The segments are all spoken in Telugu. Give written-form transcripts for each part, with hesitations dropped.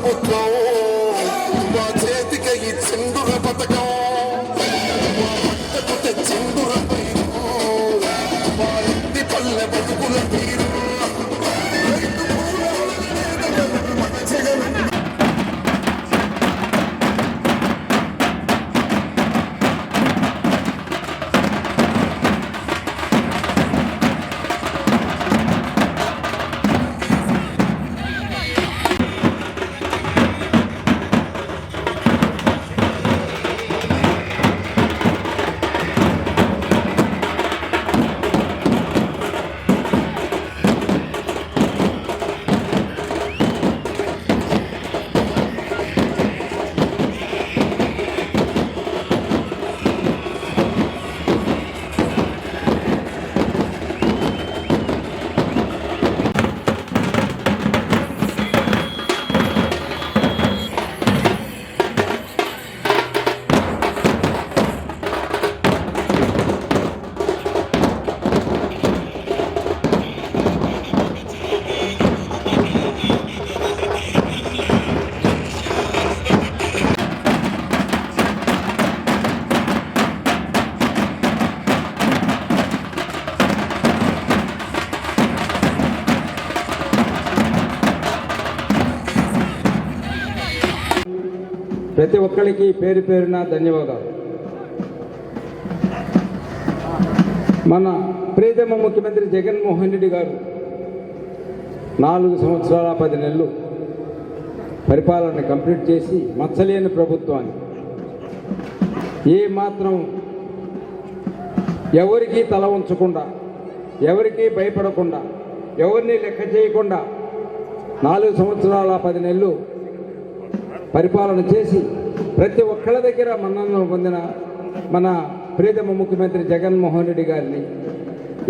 ప్రభుత్వం మా చేతికి ఈ చిందుల పథకం మా పట్టకు తెచ్చిందుల పైరు మా ఇంటి పల్లె బతుకుల తీరు ప్రతి ఒక్కరికి పేరు పేరున ధన్యవాదాలు. మన ప్రియతమ ముఖ్యమంత్రి జగన్మోహన్ రెడ్డి గారు 4 సంవత్సరాల 10 నెలలు పరిపాలన కంప్లీట్ చేసి మచ్చలేని ప్రభుత్వాన్ని ఏ మాత్రం ఎవరికీ తల ఉంచకుండా, ఎవరికీ భయపడకుండా, ఎవరిని లెక్క చేయకుండా 4 సంవత్సరాల 10 నెలలు పరిపాలన చేసి ప్రతి ఒక్కళ్ళ దగ్గర మన్ననలు పొందిన మన ప్రియతమ ముఖ్యమంత్రి జగన్మోహన్ రెడ్డి గారిని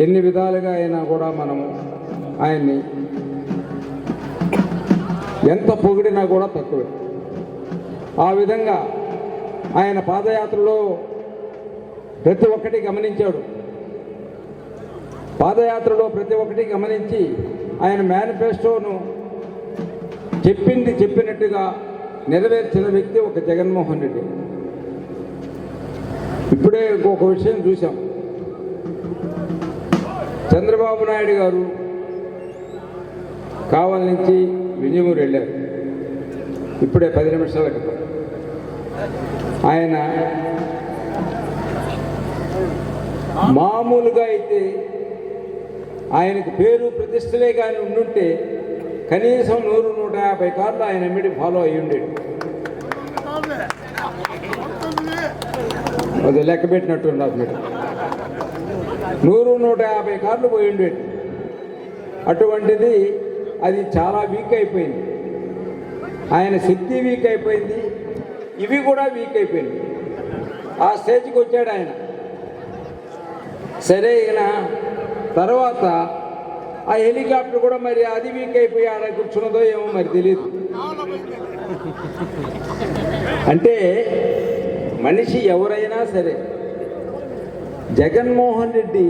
ఎన్ని విధాలుగా అయినా కూడా మనము ఆయన్ని ఎంత పొగిడినా కూడా తక్కువే. ఆ విధంగా ఆయన పాదయాత్రలో ప్రతి ఒక్కటి గమనించాడు. పాదయాత్రలో ప్రతి ఒక్కటి గమనించి ఆయన మేనిఫెస్టోను చెప్పినట్టుగా నెరవేర్చిన వ్యక్తి ఒక జగన్మోహన్ రెడ్డి. ఇప్పుడే ఇంకొక విషయం చూసాం. చంద్రబాబు నాయుడు గారు కావలి నుంచి విజయమూరు వెళ్ళారు. ఇప్పుడే 10 నిమిషాల క్రితం ఆయన మామూలుగా అయితే ఆయనకు పేరు ప్రతిష్టలే కానీ ఉండుంటే కనీసం 100-150 కార్లు ఆయన ఎమ్మిడి ఫాలో అయ్యి ఉండేది. అది లెక్క పెట్టినట్టున్నారు మీరు. 100-150 కార్లు పోయి ఉండేది. అటువంటిది అది చాలా వీక్ అయిపోయింది. ఆయన శక్తి వీక్ అయిపోయింది, ఇవి కూడా వీక్ అయిపోయింది. ఆ స్టేజ్కి వచ్చాడు ఆయన. సరే, ఈయన తర్వాత ఆ హెలికాప్టర్ కూడా మరి అది వీక్ అయిపోయి ఆడ కూర్చున్నదో ఏమో మరి తెలియదు. అంటే మనిషి ఎవరైనా సరే, జగన్మోహన్ రెడ్డి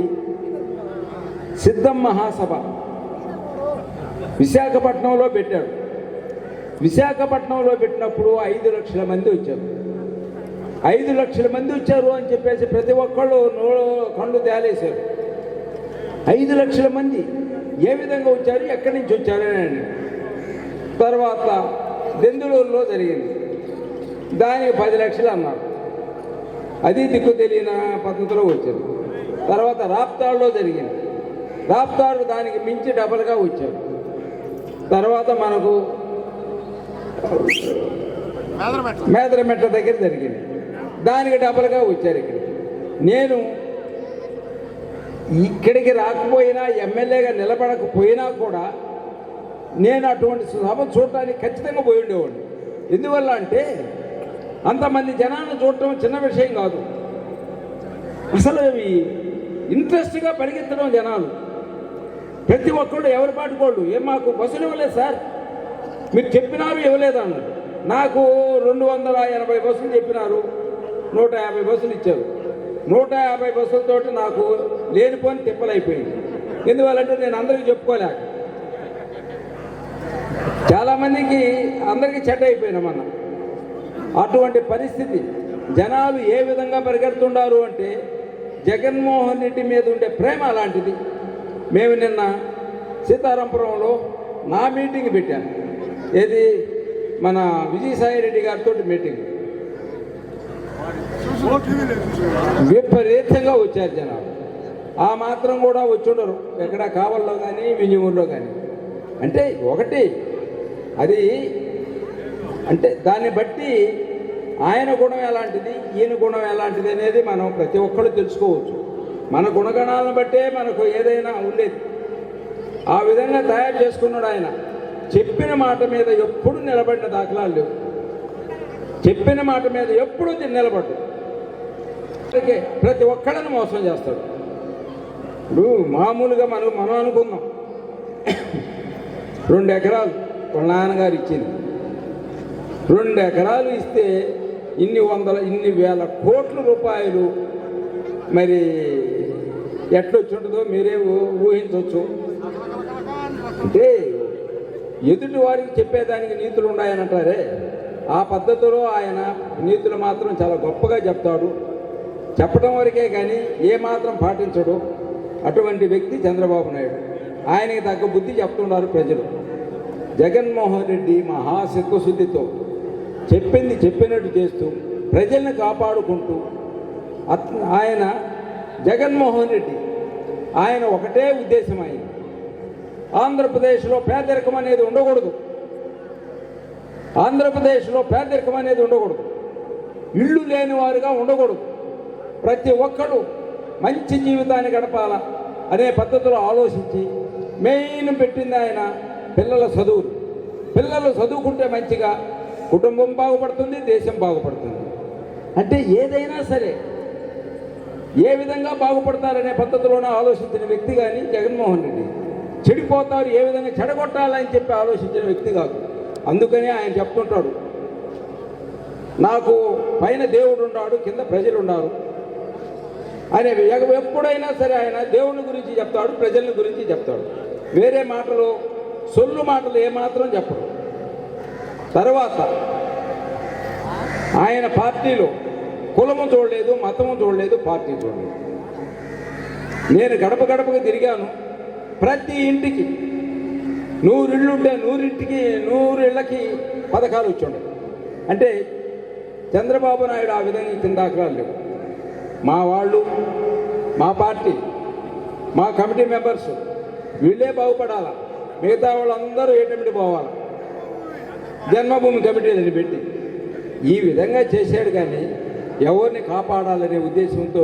సిద్ధం మహాసభ విశాఖపట్నంలో పెట్టాడు. విశాఖపట్నంలో పెట్టినప్పుడు 5 లక్షల మంది వచ్చారు. 5 లక్షల మంది వచ్చారు అని చెప్పేసి ప్రతి ఒక్కళ్ళు కళ్ళు తేలేశారు. 5 లక్షల మంది ఏ విధంగా వచ్చారు, ఎక్కడి నుంచి వచ్చారని. తర్వాత దెందులూరులో జరిగింది, దానికి 10 లక్షలు అన్నారు. అది దిక్కు తెలియని పద్ధతిలో వచ్చారు. తర్వాత రాప్తాడులో జరిగింది, రాప్తాడు దానికి మించి డబల్గా వచ్చారు. తర్వాత మనకు మేదరమెట్ట దగ్గర జరిగింది, దానికి డబల్గా వచ్చారు. నేను ఇక్కడికి రాకపోయినా, ఎమ్మెల్యేగా నిలబడకపోయినా కూడా నేను అటువంటి సభ చూడటానికి ఖచ్చితంగా పోయి ఉండేవాడిని. ఎందువల్ల అంటే అంతమంది జనాన్ని చూడటం చిన్న విషయం కాదు. అసలు ఇంట్రెస్ట్గా పరిగెత్తడం జనాలు. ప్రతి ఒక్కళ్ళు ఎవరి పాటుకోళ్ళు, ఏం మాకు బస్సులు ఇవ్వలేదు సార్, మీరు చెప్పినారు ఇవ్వలేదు అన్నారు. నాకు 280 బస్సులు చెప్పినారు, 150 బస్సులు ఇచ్చారు. 150 బస్సులతోటి నాకు లేనిపోని తిప్పలైపోయింది. ఎందువల్లంటే నేను అందరికీ చెప్పుకోలేక, చాలామందికి అందరికీ చెడ్డ అయిపోయినామన్న. అటువంటి పరిస్థితి జనాలు ఏ విధంగా పరిగెడుతున్నారు అంటే జగన్మోహన్ రెడ్డి మీద ఉండే ప్రేమ అలాంటిది. మేము నిన్న సీతారాంపురంలో నా మీటింగ్ పెట్టాను, ఏది మన విజయసాయి రెడ్డి గారితో మీటింగ్. విపరీతంగా వచ్చారు జనాలు. ఆ మాత్రం కూడా వచ్చుండరు ఎక్కడ కావల్లో కానీ వింజమూరులో కానీ. అంటే ఒకటి అది అంటే దాన్ని బట్టి ఆయన గుణం ఎలాంటిది, ఈయన గుణం ఎలాంటిది అనేది మనం ప్రతి ఒక్కరు తెలుసుకోవచ్చు. మన గుణగణాలను బట్టే మనకు ఏదైనా ఉండేది. ఆ విధంగా తయారు చేసుకున్నాడు ఆయన. చెప్పిన మాట మీద ఎప్పుడు నిలబడిన దాఖలాలు లేవు. చెప్పిన మాట మీద ఎప్పుడు నిలబడ్డు. ప్రతి ఒక్కళ్ళని మోసం చేస్తాడు. ఇప్పుడు మామూలుగా మనం అనుకుందాం 2 ఎకరాలు వాళ్ళ నాన్నగారు ఇచ్చింది. 2 ఎకరాలు ఇస్తే ఇన్ని వేల కోట్ల రూపాయలు మరి ఎట్లొచ్చుంటుందో మీరే ఊహించవచ్చు. అంటే ఎదుటి వారికి చెప్పేదానికి నీతులు ఉన్నాయనంటారే, ఆ పద్ధతిలో ఆయన నీతులు మాత్రం చాలా గొప్పగా చెప్తాడు. చెప్పడం వరకే కానీ ఏమాత్రం పాటించడు. అటువంటి వ్యక్తి చంద్రబాబు నాయుడు. ఆయనకి తగ్గ బుద్ధి చెప్తున్నారు ప్రజలు. జగన్మోహన్ రెడ్డి మహాశిత్వశుద్ధితో చెప్పింది చెప్పినట్టు చేస్తూ ప్రజల్ని కాపాడుకుంటూ ఆయన జగన్మోహన్ రెడ్డి ఆయన ఒకటే ఉద్దేశం. ఆయన ఆంధ్రప్రదేశ్లో పేదరికం అనేది ఉండకూడదు. ఆంధ్రప్రదేశ్లో పేదరికం అనేది ఉండకూడదు. ఇళ్ళు లేని వారుగా ఉండకూడదు. ప్రతి ఒక్కరూ మంచి జీవితాన్ని గడపాల అనే పద్ధతిలో ఆలోచించి మెయిన్ పెట్టింది ఆయన పిల్లల చదువులు. పిల్లలు చదువుకుంటే మంచిగా కుటుంబం బాగుపడుతుంది, దేశం బాగుపడుతుంది. అంటే ఏదైనా సరే ఏ విధంగా బాగుపడతారనే పద్ధతిలోనే ఆలోచించిన వ్యక్తి కానీ జగన్మోహన్ రెడ్డి. చెడిపోతారు ఏ విధంగా చెడగొట్టాలని చెప్పి ఆలోచించిన వ్యక్తి కాదు. అందుకనే ఆయన చెప్తుంటాడు, నాకు పైన దేవుడు ఉన్నాడు, కింద ప్రజలు ఉన్నారు అనే. ఎప్పుడైనా సరే ఆయన దేవుని గురించి చెప్తాడు, ప్రజల గురించి చెప్తాడు. వేరే మాటలు సొల్లు మాటలు ఏమాత్రం చెప్పడు. తర్వాత ఆయన పార్టీలో కులము చూడలేదు, మతము చూడలేదు, పార్టీ చూడలేదు. నేను గడప గడపగా తిరిగాను. ప్రతి ఇంటికి 100 ఇళ్ళుంటే 100 ఇళ్ళకి పథకాలు వచ్చుండే. అంటే చంద్రబాబు నాయుడు ఆ విధంగా ఇచ్చిన దాఖలాలు లేవు. మా వాళ్ళు, మా పార్టీ, మా కమిటీ మెంబర్స్ వీళ్ళే బాగుపడాలా, మిగతా వాళ్ళందరూ ఏటమిటి పోవాలి. జన్మభూమి కమిటీలని పెట్టి ఈ విధంగా చేశాడు. కానీ ఎవరిని కాపాడాలనే ఉద్దేశంతో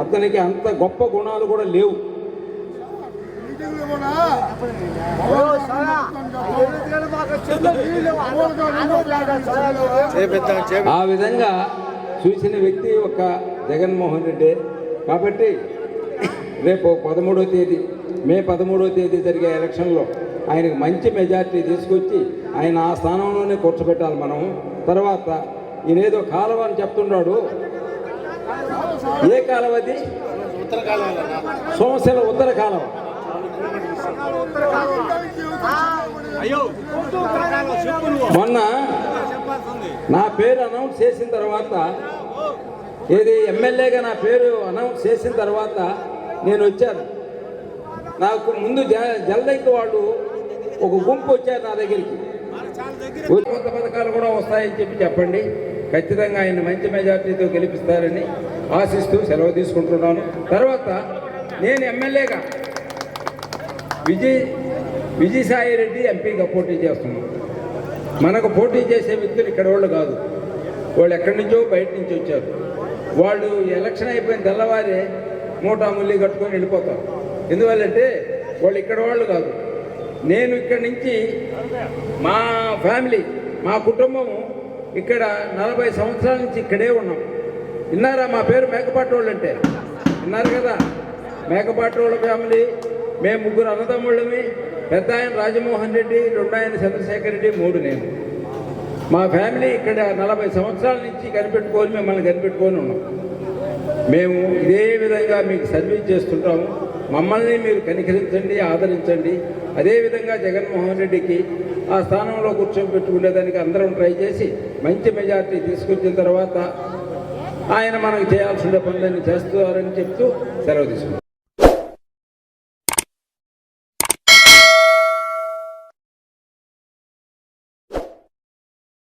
అతనికి అంత గొప్ప గుణాలు కూడా లేవు. ఆ విధంగా చూసిన వ్యక్తి ఒక జగన్మోహన్ రెడ్డి. కాబట్టి రేపు 13వ తేదీ మే 13వ తేదీ జరిగే ఎలక్షన్లో ఆయనకు మంచి మెజార్టీ తీసుకొచ్చి ఆయన ఆ స్థానంలోనే కూర్చోబెట్టాలి మనం. తర్వాత ఈయనేదో కాలువ అని చెప్తున్నాడు. ఏ కాలువ అది? సోమశిల ఉత్తర కాలువ. మొన్న నా పేరు అనౌన్స్ చేసిన తర్వాత, ఏది ఎమ్మెల్యేగా నా పేరు అనౌన్స్ చేసిన తర్వాత నేను వచ్చాను. నాకు ముందు జలదైకి వాళ్ళు ఒక గుంపు వచ్చారు నా దగ్గరికి. కొత్త పథకాలు కూడా వస్తాయని చెప్పండి. ఖచ్చితంగా ఆయన మంచి మెజార్టీతో గెలిపిస్తారని ఆశిస్తూ సెలవు తీసుకుంటున్నాను. తర్వాత నేను ఎమ్మెల్యేగా విజయసాయి రెడ్డి ఎంపీగా పోటీ చేస్తున్నాను. మనకు పోటీ చేసే వ్యక్తులు ఇక్కడ వాళ్ళు కాదు, వాళ్ళు ఎక్కడి నుంచో బయట నుంచి వచ్చారు. వాళ్ళు ఎలక్షన్ అయిపోయిన తెల్లవారే మూటా ముల్లి కట్టుకొని వెళ్ళిపోతారు. ఎందువల్లంటే వాళ్ళు ఇక్కడ వాళ్ళు కాదు. నేను ఇక్కడి నుంచి మా ఫ్యామిలీ, మా కుటుంబము ఇక్కడ 40 సంవత్సరాల నుంచి ఇక్కడే ఉన్నాం. విన్నారా మా పేరు మేకపాటి వాళ్ళు అంటే? విన్నారు కదా. మేకపాటి వాళ్ళ ఫ్యామిలీ. మేము 3 అన్నదమ్ముళ్ళమి. పెద్ద ఆయన రాజమోహన్ రెడ్డి, 2 ఆయన చంద్రశేఖర్ రెడ్డి, 3 నేను. మా ఫ్యామిలీ ఇక్కడ 40 సంవత్సరాల నుంచి కనిపెట్టుకొని మిమ్మల్ని కనిపెట్టుకొని ఉన్నాం. మేము ఇదే విధంగా మీకు సర్వీస్ చేస్తుంటాము. మమ్మల్ని మీరు కనికరించండి, ఆదరించండి. అదేవిధంగా జగన్మోహన్ రెడ్డికి ఆ స్థానంలో కూర్చోబెట్టుకునేదానికి అందరం ట్రై చేసి మంచి మెజార్టీ తీసుకొచ్చిన తర్వాత ఆయన మనకు చేయాల్సిన పనులన్నీ చేస్తారని చెప్తూ సెలవు తీసుకుంటాం.